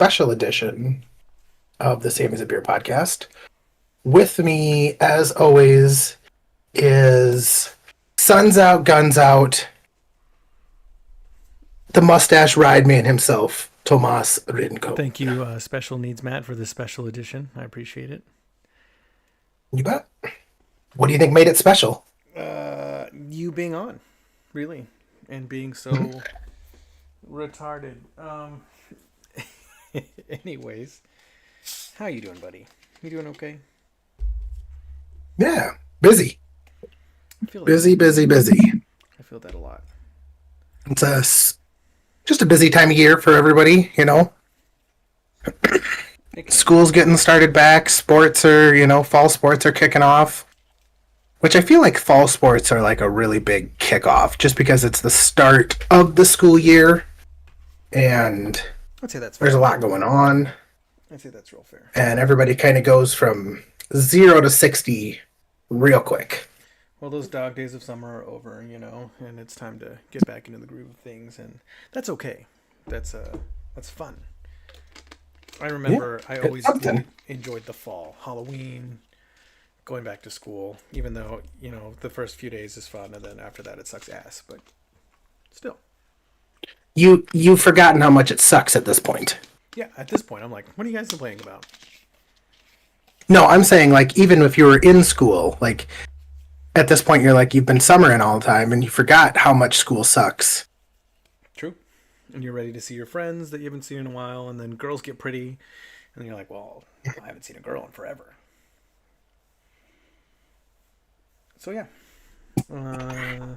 special edition of the Same as a Beer podcast. With me, as always, is Suns Out, Guns Out, the mustache ride man himself, Tomas Rinko. Thank you, Special Needs Matt, for this special edition. I appreciate it. You bet. What do you think made it special? You being on, really, and being so retarded. Anyways, how you doing, buddy? You doing okay? Yeah, busy. I feel Busy. I feel that a lot. Just a busy time of year for everybody, you know. School's getting started back. Sports are, fall sports are kicking off. Which I feel like fall sports are like a really big kickoff just because it's the start of the school year and I'd say that's there's fair. a lot going on. I'd say that's real fair. And everybody kind of goes from 0 to 60 real quick. Well, those dog days of summer are over, and it's time to get back into the groove of things, and that's okay. That's fun. I remember I always enjoyed the fall, Halloween, going back to school, even though, the first few days is fun, and then after that it sucks ass, but still. You've forgotten how much it sucks at this point. Yeah, at this point, I'm like, what are you guys complaining about? No, I'm saying, like, even if you were in school, like, at this point, you're like, you've been summering all the time, and you forgot how much school sucks. True. And you're ready to see your friends that you haven't seen in a while, and then girls get pretty, and then you're like, well, I haven't seen a girl in forever. So, yeah. I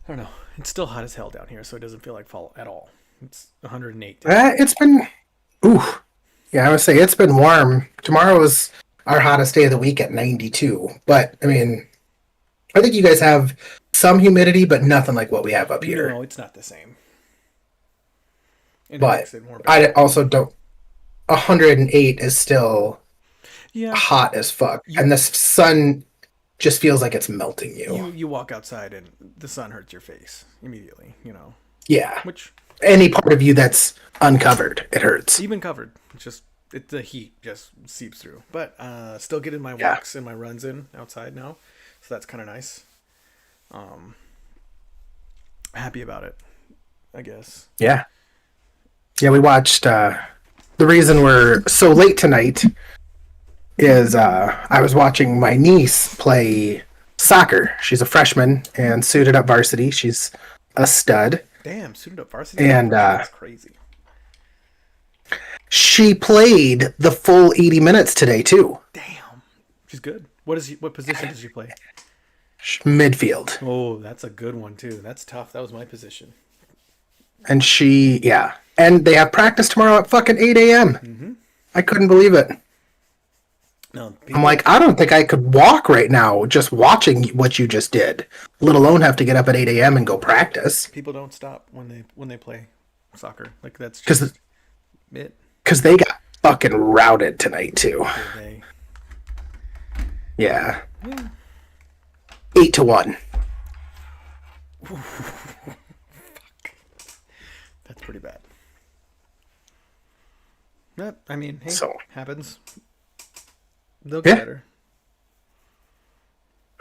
don't know. It's still hot as hell down here, so it doesn't feel like fall at all. It's 108. It's been... Ooh. Yeah, I would say it's been warm. Tomorrow is our hottest day of the week at 92. But, I mean, I think you guys have some humidity, but nothing like what we have up here. No, it's not the same. And but I also don't... 108 is still hot as fuck. And the sun just feels like it's melting you. You walk outside and the sun hurts your face immediately, Yeah. Which... Any part of you that's uncovered, it hurts. Even covered. The heat just seeps through. But still getting my walks and my runs in outside now. So that's kind of nice. Happy about it, I guess. Yeah. Yeah, we watched... the reason we're so late tonight is I was watching my niece play soccer. She's a freshman and suited up varsity. She's a stud. Damn, suited up varsity? And that's crazy. She played the full 80 minutes today, too. Damn. She's good. What position does she play? Midfield. Oh, that's a good one, too. That's tough. That was my position. And and they have practice tomorrow at fucking 8 a.m. Mm-hmm. I couldn't believe it. No, I'm like, I don't think I could walk right now just watching what you just did, let alone have to get up at 8 a.m. and go practice. People don't stop when they play soccer. Like, that's just it. Because they got fucking routed tonight, too. Yeah. 8-1. Fuck. That's pretty bad. But, I mean, hey, happens. They'll get better.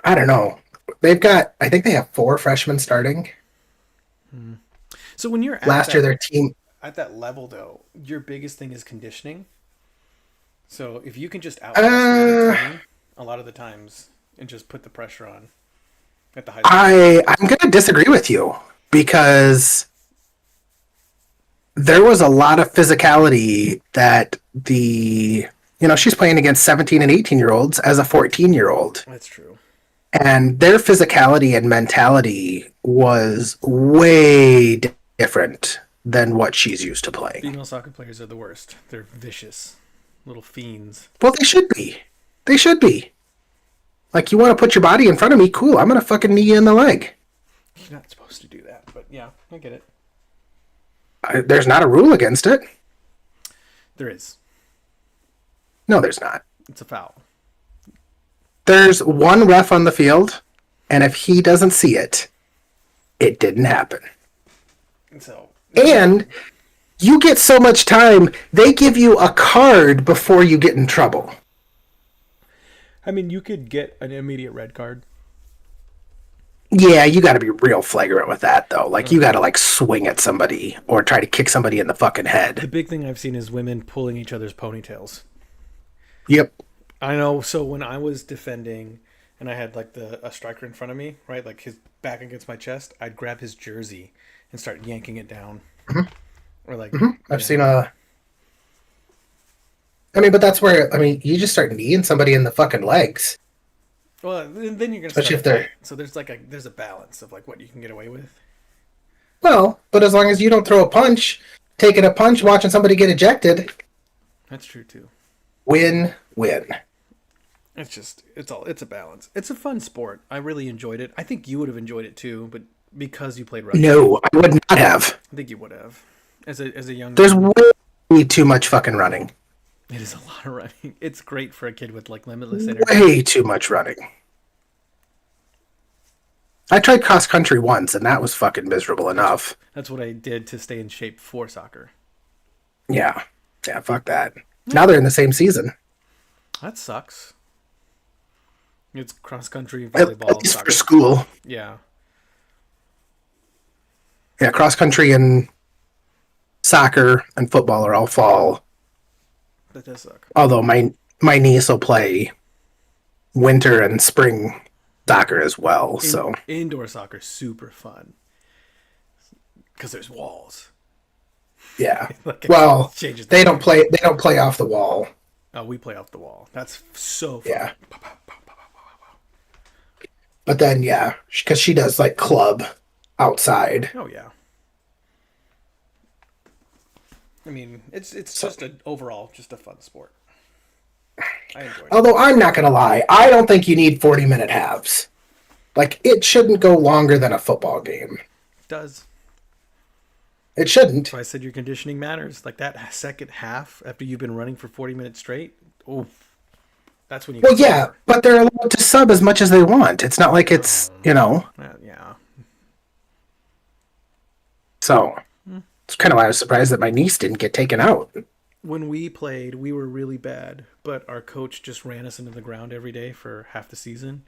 I don't know. I think they have 4 freshmen starting. So when you're last year, their team at that level, though, your biggest thing is conditioning. So if you can just outlast the other team a lot of the times and just put the pressure on at the high school. I'm going to disagree with you because there was a lot of physicality that she's playing against 17 and 18-year-olds as a 14-year-old. That's true. And their physicality and mentality was way different than what she's used to playing. Female soccer players are the worst. They're vicious little fiends. Well, they should be. They should be. Like, you want to put your body in front of me? Cool. I'm going to fucking knee you in the leg. You're not supposed to do that, but yeah, I get it. There's not a rule against it. There is. No, there's not. It's a foul. There's one ref on the field, and if he doesn't see it, it didn't happen. So, and you get so much time. They give you a card before you get in trouble. I mean, you could get an immediate red card. Yeah, you got to be real flagrant with that, though. Like, you got to, like, swing at somebody or try to kick somebody in the fucking The head. big thing I've seen is women pulling each other's ponytails. Yep. I know. So when I was defending and I had like a striker in front of me, right, like his back against my chest, I'd grab his jersey and start yanking it down. Or like, I've seen a. I mean, but that's where, I mean, you just start kneeing somebody in the fucking legs. well, then you're gonna Especially start if they're. fight. So there's a balance of like what you can get away with. Well, but as long as you don't throw a punch, taking a punch, watching somebody get ejected, That's true too. win, win. It's a balance. It's a fun sport. I really enjoyed it. I think you would have enjoyed it too, but because you played rugby, No, I would not have. I think you would have. As a young There's man, way too much fucking running. it is a lot of running. It's great for a kid with like limitless energy. Way too much running. I tried cross country once, and that was fucking miserable enough. That's what I did to stay in shape for soccer. Yeah. Yeah, fuck that. Now they're in the same season. That sucks. It's cross country, At volleyball, least soccer. for school. Yeah. Yeah, cross country and soccer and football are all fall. That does suck. Although my niece will play winter and spring soccer as well. So Indoor soccer super fun because there's walls. yeah. Like, it Well, changes the they game. don't play. They don't play off the wall. Oh, we play off the wall. That's so fun. Yeah. But then yeah, because she does like club outside. Oh yeah. I mean, it's just overall just a fun sport. I enjoy it. Although I'm not gonna lie, I don't think you need 40-minute halves. Like it shouldn't go longer than a football game. It does. It shouldn't. So I said your conditioning matters. Like that second half after you've been running for 40 minutes straight. Oh, that's when you. Well, yeah, but they're allowed to sub as much as they want. It's not like it's Yeah. So it's kind of why I was surprised that my niece didn't get taken out. When we played, we were really bad, but our coach just ran us into the ground every day for half the season,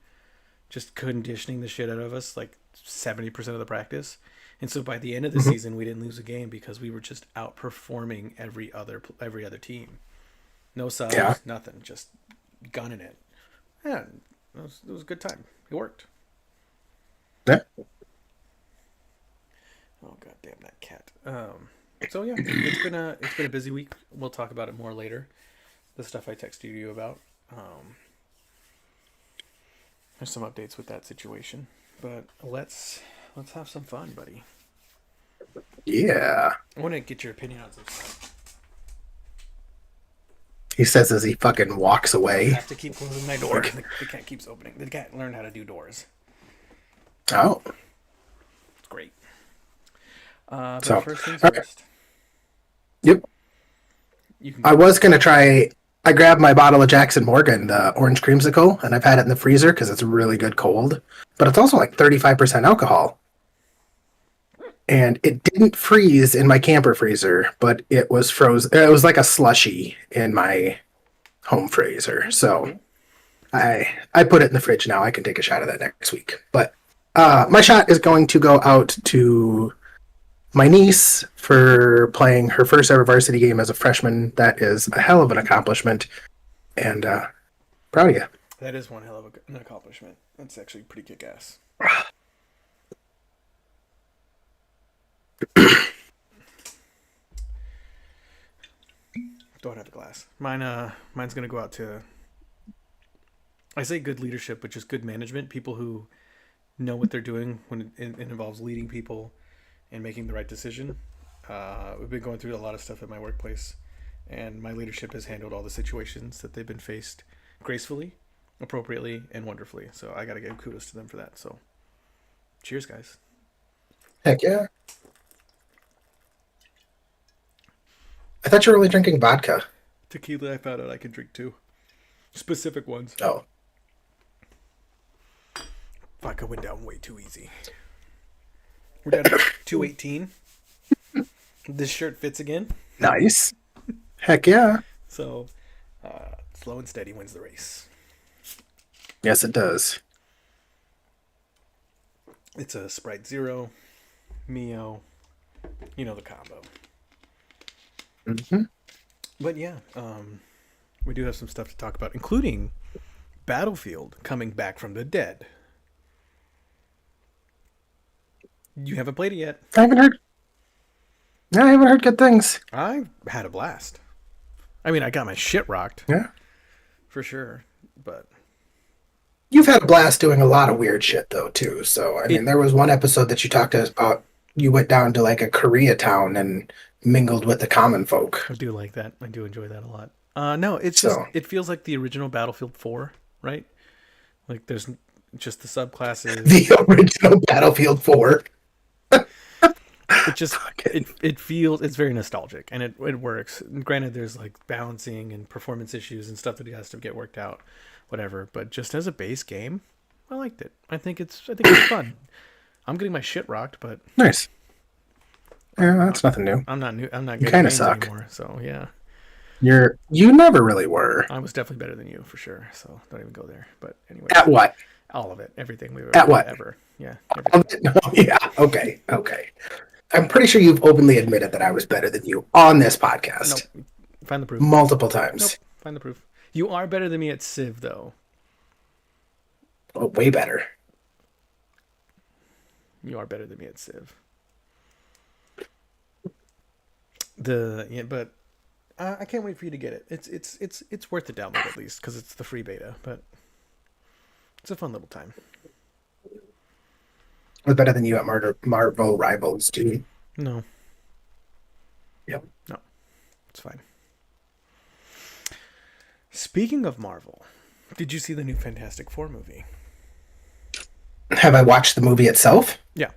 just conditioning the shit out of us, like 70% of the practice. And so by the end of the season, we didn't lose a game because we were just outperforming every other team. No subs, Yeah. nothing, just gunning it. Yeah, it was a good time. It worked. Yeah. Oh god damn that cat. So yeah, it's been a busy week. We'll talk about it more later. The stuff I texted you about. There's some updates with that situation, but let's have some fun, buddy. Yeah. I want to get your opinion on some stuff. He says as he fucking walks I away. have to keep closing my door. The cat keeps opening. The cat learned how to do doors. Oh. It's great. But So, first things okay. first. Yep. You can. I was gonna try. I grabbed my bottle of Jackson Morgan, the orange creamsicle, and I've had it in the freezer because it's really good cold. But it's also like 35% alcohol. And it didn't freeze in my camper freezer, but it was frozen. It was like a slushy in my home freezer. So I put it in the fridge now. I can take a shot of that next week. But my shot is going to go out to my niece for playing her first ever varsity game as a freshman. That is a hell of an accomplishment. And proud of you. That is one hell of an accomplishment. That's actually pretty kick ass. Don't have a glass. Mine's gonna go out to. I say good leadership, but just good management. People who know what they're doing when it involves leading people and making the right decision. We've been going through a lot of stuff at my workplace, and my leadership has handled all the situations that they've been faced gracefully, appropriately, and wonderfully. So I got to give kudos to them for that. So, cheers, guys. Heck yeah. I thought you were only drinking vodka. Tequila, I found out I can drink too. Specific ones. Oh. Vodka went down way too easy. We're down to 218. This shirt fits again. Nice. Heck yeah. So, slow and steady wins the race. Yes, it does. It's a Sprite Zero, Mio, you know the combo. Hmm. But yeah, we do have some stuff to talk about, including Battlefield coming back from the dead. You haven't played it yet. I haven't heard. No, I haven't heard good things. I had a blast. I mean, I got my shit rocked Yeah. for sure, but You've had a blast doing a lot of weird shit though too. So I mean, it there was one episode that you talked to us about. You went down to like a Koreatown and mingled with the common folk. I do like that. I do enjoy that a lot. No, it's just So it feels like the original Battlefield 4, right? Like there's just the subclasses. the original Battlefield 4. It just it feels it's very nostalgic and it works. Granted, there's like balancing and performance issues and stuff that has to get worked out, whatever. But just as a base game, I liked it. I think it's fun. I'm getting my shit rocked, but Nice. Yeah, that's nothing new. I'm not new. I'm not You getting kind of games suck. anymore. So yeah, You never really were. I was definitely better than you for sure. So don't even go there. But anyway, At what? all of it, everything we've At what? ever, yeah, everything. No, yeah. Okay. Okay. I'm pretty sure you've openly admitted that I was better than you on this podcast Nope. Find the proof. multiple times. Nope. Find the proof. You are better than me at Civ, though. Oh, way better. You are better than me at Civ. But I can't wait for you to get it. It's worth the download at least because it's the free beta. But it's a fun little time. I was better than you at Marvel Rivals, dude. No, Yep. no, it's fine. Speaking of Marvel, did you see the new Fantastic Four movie? Have I watched the movie itself? Yeah.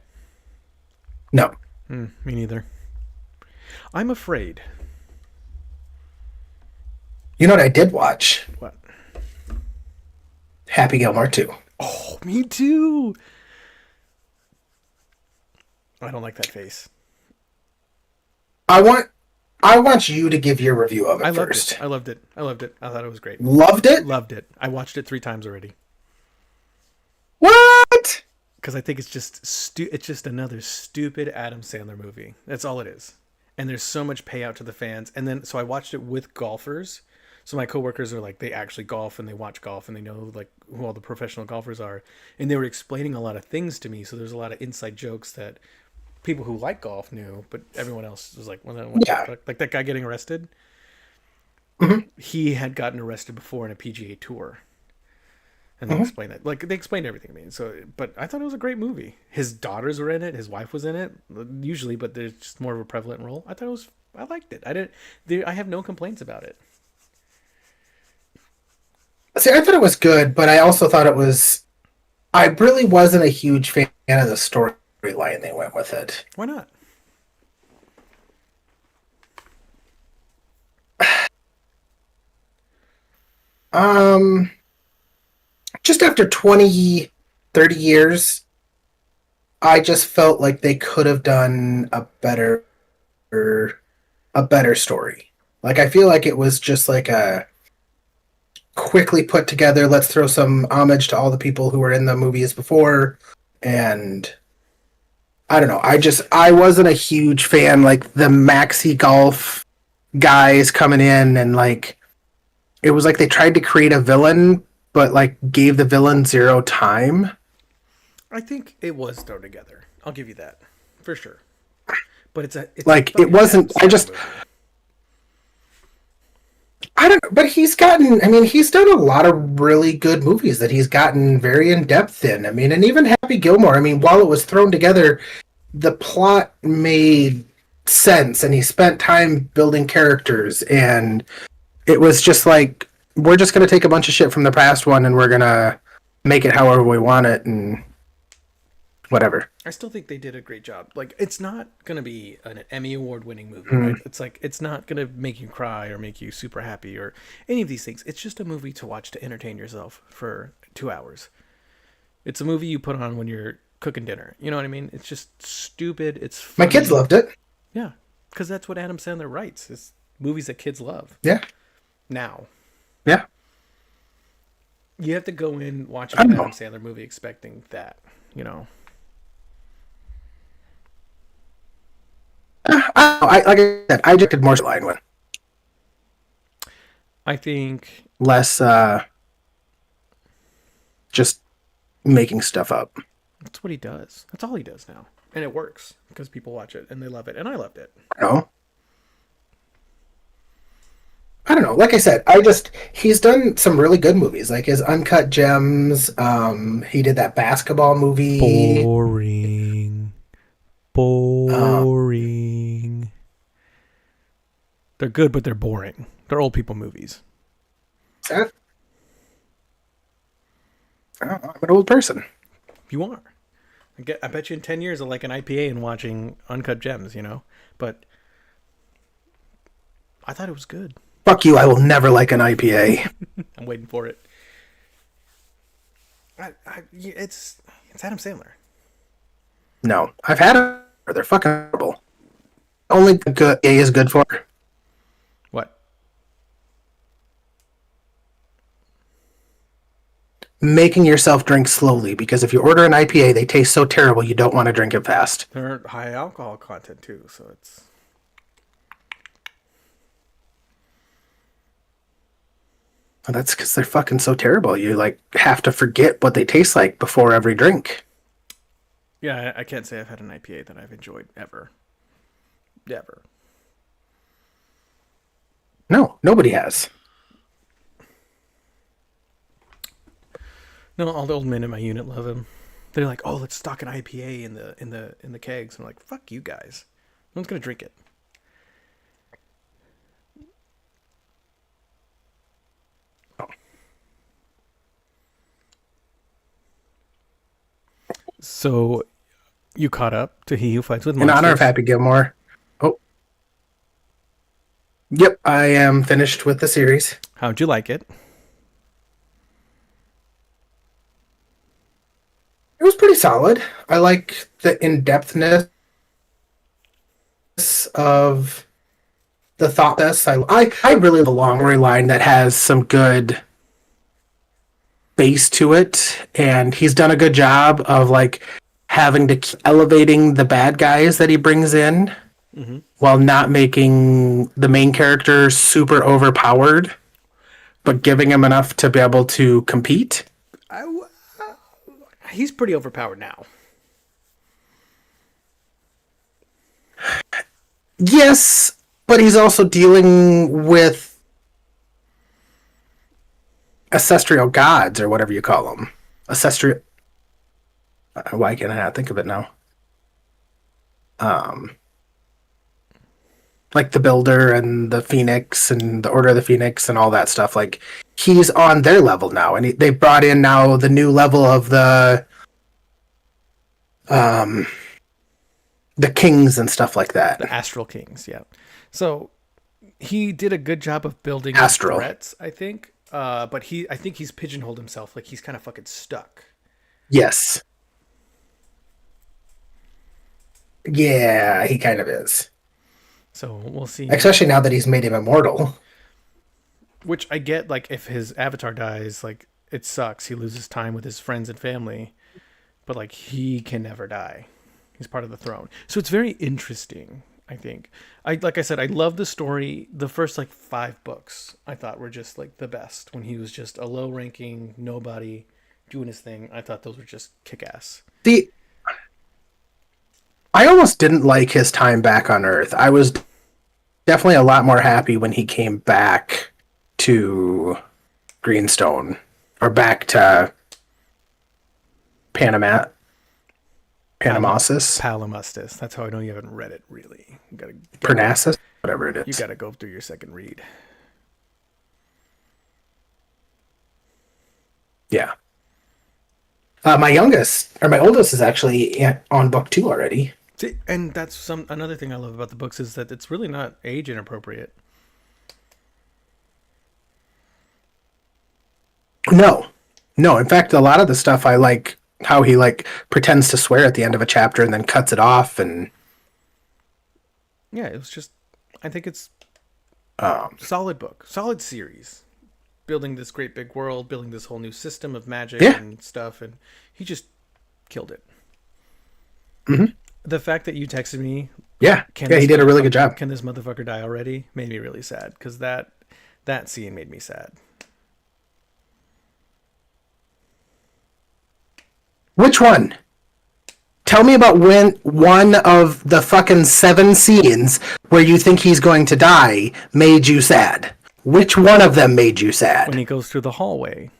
No. Me neither. I'm afraid. You know what I did watch? What? Happy Gilmore 2. Oh, me too. I don't like that face. I want you to give your review of it I loved first. it. I loved it. I loved it. I thought it was great. Loved it? Loved it. I watched it 3 times already What? because I think it's just another stupid Adam Sandler movie. That's all it is. And there's so much payout to the fans. And then so I watched it with golfers. So my coworkers are like they actually golf and they watch golf and they know like who all the professional golfers are. And they were explaining a lot of things to me. So there's a lot of inside jokes that people who like golf knew, but everyone else was like, what the Yeah. fuck? Like that guy getting arrested. Mhm. He had gotten arrested before in a PGA Tour, and they Mhm. explained it. Like they explained everything to me. So, but I thought it was a great movie. His daughters were in it. His wife was in it. Usually, but there's just more of a prevalent role. I thought it was. I liked it. I didn't. I have no complaints about it. See, I thought it was good, but I also thought it was. I really wasn't a huge fan of the storyline they went with it. Why not? Um, just after 20, 30 years, I just felt like they could have done a better story. Like I feel like it was just like a quickly put together, let's throw some homage to all the people who were in the movies before, and I don't know. I wasn't a huge fan, like the Maxi Golf guys coming in, and like it was like they tried to create a villain but like gave the villain zero time. I think it was thrown together. I'll give you that for sure. But it's Like, a it wasn't- fucking I just- movie. I don't know, but he's done a lot of really good movies that he's gotten very in depth in. I mean, and even Happy Gilmore, I mean, while it was thrown together, the plot made sense and he spent time building characters, and it was just like, we're just going to take a bunch of shit from the past one and we're going to make it however we want it and whatever. I still think they did a great job. Like, it's not going to be an Emmy Award-winning movie, Mm. right? It's like, it's not going to make you cry or make you super happy or any of these things. It's just a movie to watch to entertain yourself for 2 hours. It's a movie you put on when you're cooking dinner. You know what I mean? It's just stupid. It's My funny. kids loved it. Yeah. Because that's what Adam Sandler writes. Is movies that kids love. Yeah. Now. Yeah. You have to go in watching I an know. Adam Sandler movie expecting that, you know. Like I said, I just did more line one. I think Less just making stuff up. that's what he does. That's all he does now. And it works because people watch it and they love it. And I loved it. No. I don't know. Like I said, he's done some really good movies, like his Uncut Gems. He did that basketball movie. Boring. They're good, but they're boring. They're old people movies. I don't know, I'm an old person. You are. I bet you in 10 years I'll like an IPA and watching Uncut Gems, you know? But I thought it was good. Fuck you, I will never like an IPA. I'm waiting for it. It's Adam Sandler. No, I've had them. They're fucking horrible. Only good A is good for. What? Making yourself drink slowly, because if you order an IPA, they taste so terrible you don't want to drink it fast. They're high alcohol content too, so it's... Well, that's because they're fucking so terrible. You like have to forget what they taste like before every drink. Yeah, I can't say I've had an IPA that I've enjoyed ever. Ever. No, nobody has. No, all the old men in my unit love him. They're like, "Oh, let's stock an IPA in the kegs." I'm like, "Fuck you guys. No one's gonna drink it." Oh. So, you caught up to He Who Fights with In Monsters. honor of Happy Gilmore. Oh. Yep, I am finished with the series. How'd you like it? It was pretty solid. I like the in-depthness of the thought process. I really love a long line that has some good base to it, and he's done a good job of like having to keep elevating the bad guys that he brings in while not making the main character super overpowered, but giving him enough to be able to compete. He's pretty overpowered now. Yes, but he's also dealing with ancestral gods, or whatever you call them. Ancestral. Why can't I not think of it now? Like the Builder and the Phoenix and the Order of the Phoenix and all that stuff. Like, he's on their level now, and they brought in now the new level of the kings and stuff like that. The Astral Kings, yeah. So he did a good job of building Astral. threats, I think. But I think he's pigeonholed himself. Like, he's kind of fucking stuck. Yes. Yeah, he kind of is. So we'll see. Especially now that he's made him immortal. Which I get, like, if his avatar dies, like, it sucks. He loses time with his friends and family. But, like, he can never die. He's part of the throne. So it's very interesting, I think. Like I said, I love the story. The first, like, 5 books I thought were just, like, the best. When he was just a low-ranking nobody doing his thing. I thought those were just kick-ass. I almost didn't like his time back on Earth. I was definitely a lot more happy when he came back to Greenstone, or back to Panamosis. Palimustis. That's how I know you haven't read it, really. You gotta Parnassus, whatever it is. You gotta go through your second read. Yeah. My oldest is actually on book 2 already. See, and that's another thing I love about the books is that it's really not age inappropriate. No. In fact, a lot of the stuff I like how he like pretends to swear at the end of a chapter and then cuts it off, and Yeah, it was just. I think it's Um, solid book, solid series, building this great big world, building this whole new system of magic yeah, and stuff, and he just killed it. hmm The fact that you texted me, yeah, can yeah. He this did a really good job. can this motherfucker die already, made me really sad because that scene made me sad. Which one? Tell me about when one of the fucking 7 scenes where you think he's going to die made you sad. Which one of them made you When sad? he goes through the hallway,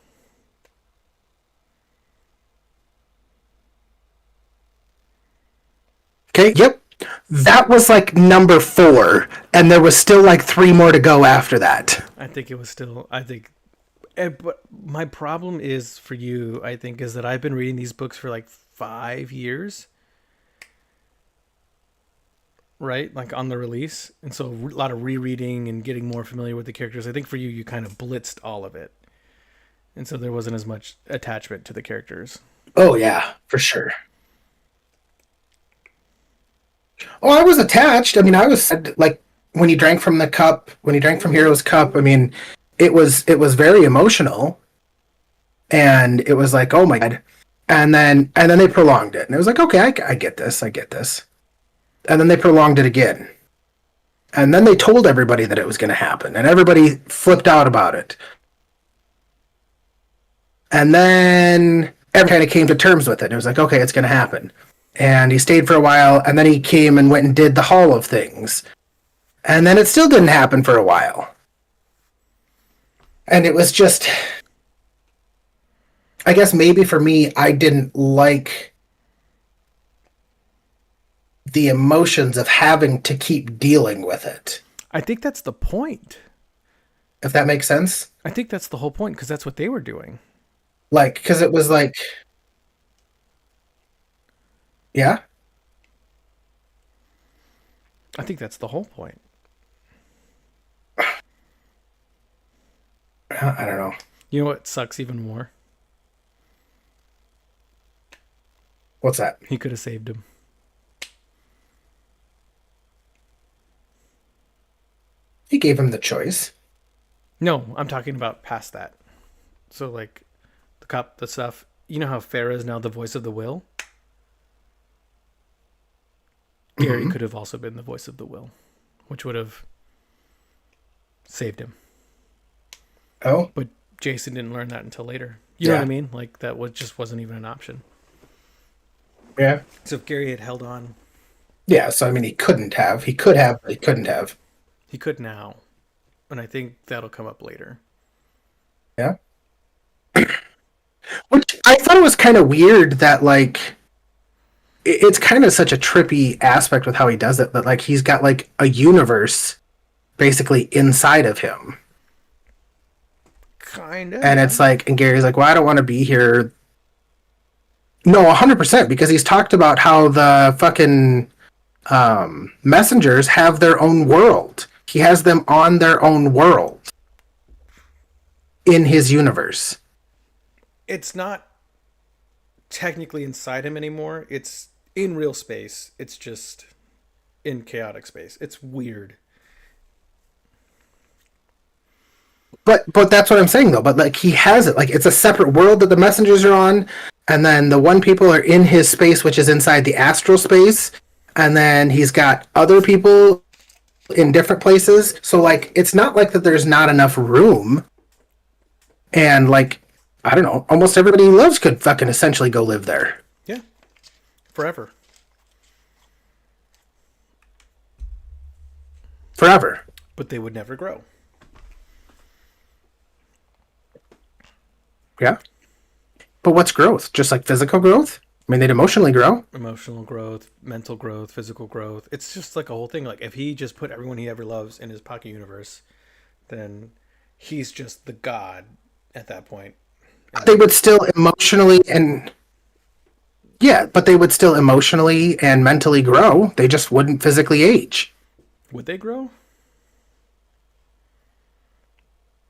Okay, yep. That was like number 4, and there was still like 3 more to go after that. I think it was still. I think, but my problem is for you. I think is that I've been reading these books for like 5 years, right? Like on the release, and so a lot of rereading and getting more familiar with the characters. I think for you, you kind of blitzed all of it, and so there wasn't as much attachment to the characters. Oh yeah, for sure. Oh, I was attached. I mean, I was like when he drank from the cup, when he drank from Hero's cup. I mean, it was very emotional, and it was like, oh my god. And then they prolonged it, and it was like, okay, I get this, I get this. And then they prolonged it again, and then they told everybody that it was going to happen, and everybody flipped out about it. And then everyone kind of came to terms with it. It was like, okay, it's going to happen. And he stayed for a while, and then he came and went and did the Hall of Things. And then it still didn't happen for a while. And it was just, I guess maybe for me, I didn't like the emotions of having to keep dealing with it, I think that's the point. if that makes sense. I think that's the whole point because that's what they were doing. Like, because it was like, yeah, I think that's the whole point. I don't know. You know what sucks even more? What's that? He could have saved him. He gave him the choice. No, I'm talking about past that. So like the cop, the stuff. You know how Farah is now the voice of the will? Gary Mhm. could have also been the voice of the will, which would have saved him. Oh, But Jason didn't learn that until later. You know what I mean? Like that was just wasn't even an option. yeah. So if Gary had held on, Yeah, so I mean, he couldn't have. He could have, but he couldn't have. he could now. And I think that'll come up later. Yeah. Which I thought it was kind of weird that, like, it's kind of such a trippy aspect with how he does it, that, like, he's got, like, a universe basically inside of him. Kinda. And it's like, and Gary's like, well, I don't want to be here. No, 100%, because he's talked about how the fucking messengers have their own world. He has them on their own world in his universe. It's not technically inside him anymore. It's in real space. It's just in chaotic space. It's weird. But that's what I'm saying though. But like he has it. Like it's a separate world that the messengers are on, and then the one people are in his space, which is inside the astral space, and then he's got other people in different places. So like it's not like that there's not enough room. And like I don't know, almost everybody he loves could fucking essentially go live there. Yeah. Forever. Forever. But they would never grow. Yeah. But what's growth? Just like physical growth? I mean, they'd emotionally grow. Emotional growth, mental growth, physical growth. It's just like a whole thing. Like if he just put everyone he ever loves in his pocket universe, then he's just the god at that point. They would still emotionally and yeah, but they would still emotionally and mentally grow. They just wouldn't physically age. Would they grow?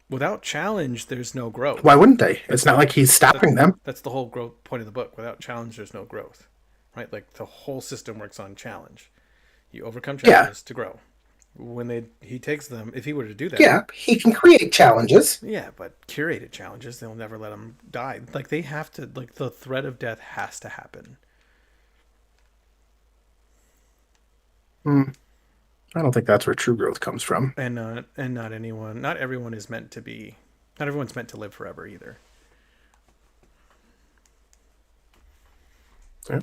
Without challenge, there's no growth. Why wouldn't they? It's not like he's stopping them. That's the whole growth point of the book. Without challenge, there's no growth, right? Like the whole system works on challenge. You overcome Yeah. challenges to grow. When he takes them, if he were to do that, Yeah, he can create challenges. yeah, but curated challenges, they'll never let him die. Like they have to, like the threat of death has to happen. Hmm. I don't think that's where true growth comes from. And not anyone, not everyone is meant to be, not everyone's meant to live forever either. Yeah.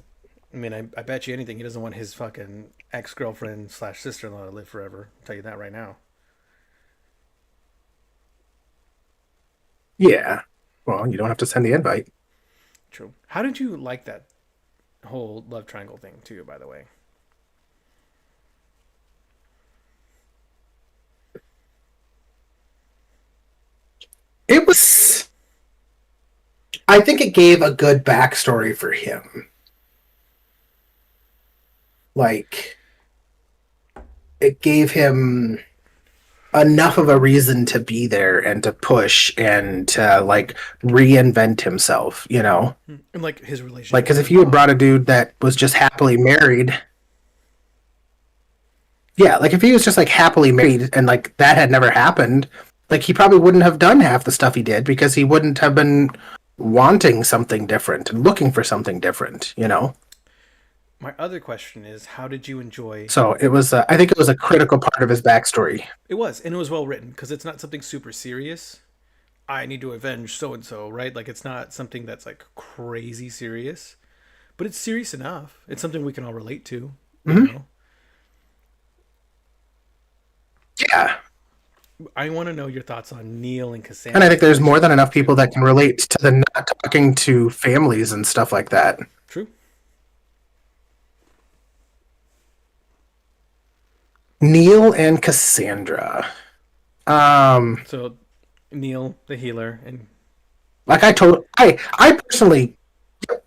I mean, I bet you anything he doesn't want his fucking ex-girlfriend slash sister-in-law to live forever. I'll tell you that right now. Yeah. Well, you don't have to send the invite. True. How did you like that whole love triangle thing too, by the way? It was. I think it gave a good backstory for him. Like, it gave him enough of a reason to be there and to push and to, like, reinvent himself, you know? And like his relationship. Like, because with if his you had mom. brought a dude that was just happily married, yeah, like if he was just like happily married and like that had never happened, like he probably wouldn't have done half the stuff he did because he wouldn't have been wanting something different and looking for something different, you know? My other question is, how did you enjoy? So it was, I think it was a critical part of his backstory. It was, and it was well written because it's not something super serious. I need to avenge so and so, right? Like it's not something that's like crazy serious, but it's serious enough. It's something we can all relate to. You Hmm. know, Yeah. I want to know your thoughts on Neil and And I Cassandra's think there's more than enough relationship people too. that can relate to the not talking to families and stuff like that. True. Neil and Cassandra. Um, So Neil, the healer, and like I personally,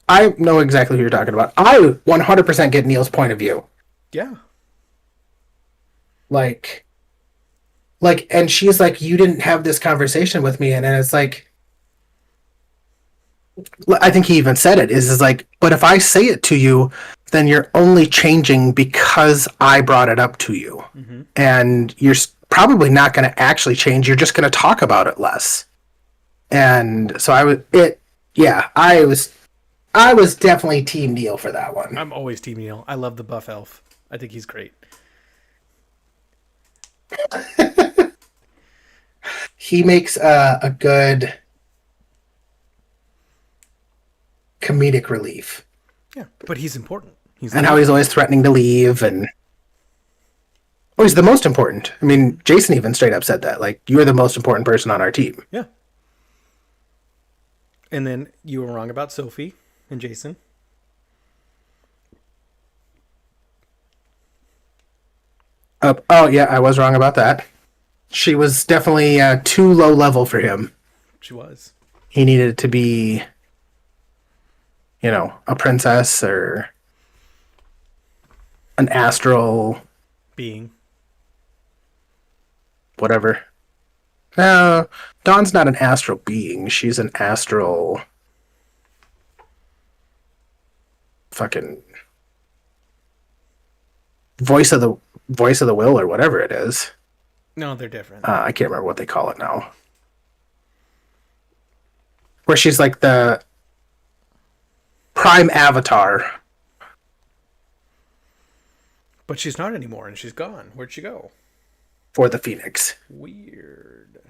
I know exactly who you're talking about. I 100% get Neil's point of view. yeah, Like, and she's like, you didn't have this conversation with me, and then it's like, I think he even said it is like, but if I say it to you, then you're only changing because I brought it up to you, mm-hmm. and you're probably not going to actually change. You're just going to talk about it less. And so yeah, I was definitely Team Neil for that one. I'm always Team Neil. I love the buff elf. I think he's great. He makes a good comedic relief, Yeah, but he's important. He's the and how he's leader. always threatening to leave, and oh, he's the most important. I mean, Jason even straight up said that, like, you're the most important person on our team. Yeah. And then you were wrong about Sophie and Jason. Oh yeah, I was wrong about that. She was definitely too low level for him. She was. He needed to be, you know, a princess or an astral, Being. whatever. No, Dawn's not an astral being. She's an astral fucking voice of the will or whatever it is. No, they're different. I can't remember what they call it now. Where she's like the prime avatar. But she's not anymore, and she's gone. Where'd she go? For the Phoenix. Weird.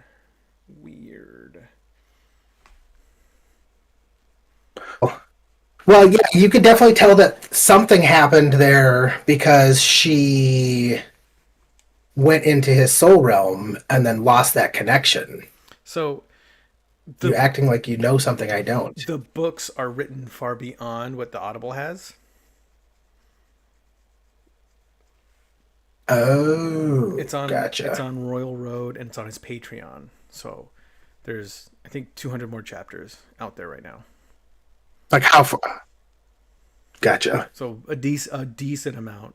Weird. Well, yeah, you could definitely tell that something happened there because she went into his soul realm and then lost that connection. So You're the acting like you know something I don't. the books are written far beyond what the Audible has. Oh, It's on gotcha. it's on Royal Road and it's on his Patreon. So there's I think 200 more chapters out there right now. Like how far? Gotcha. So a decent amount.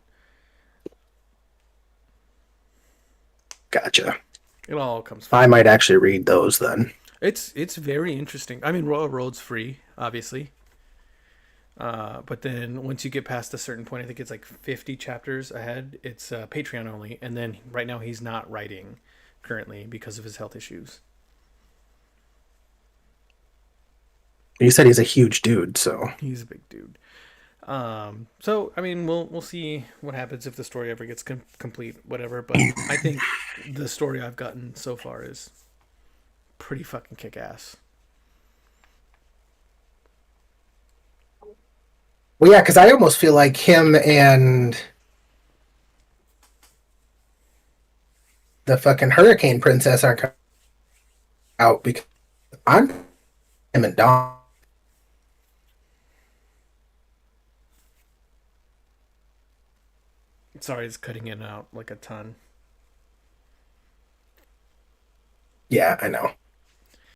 Gotcha. It all comes I from. might actually read those then. It's very interesting. I mean, Royal Road's free, obviously. But then once you get past a certain point, I think it's like 50 chapters ahead. It's Patreon only, and then right now he's not writing currently because of his health issues. You said he's a huge dude, so He's a big dude. So I mean, we'll see what happens if the story ever gets complete, whatever. But I think the story I've gotten so far is pretty fucking kick ass. well, yeah, because I almost feel like him and the fucking Hurricane Princess aren't out because I'm him and Don. Sorry, it's cutting in and out like a ton. Yeah, I know.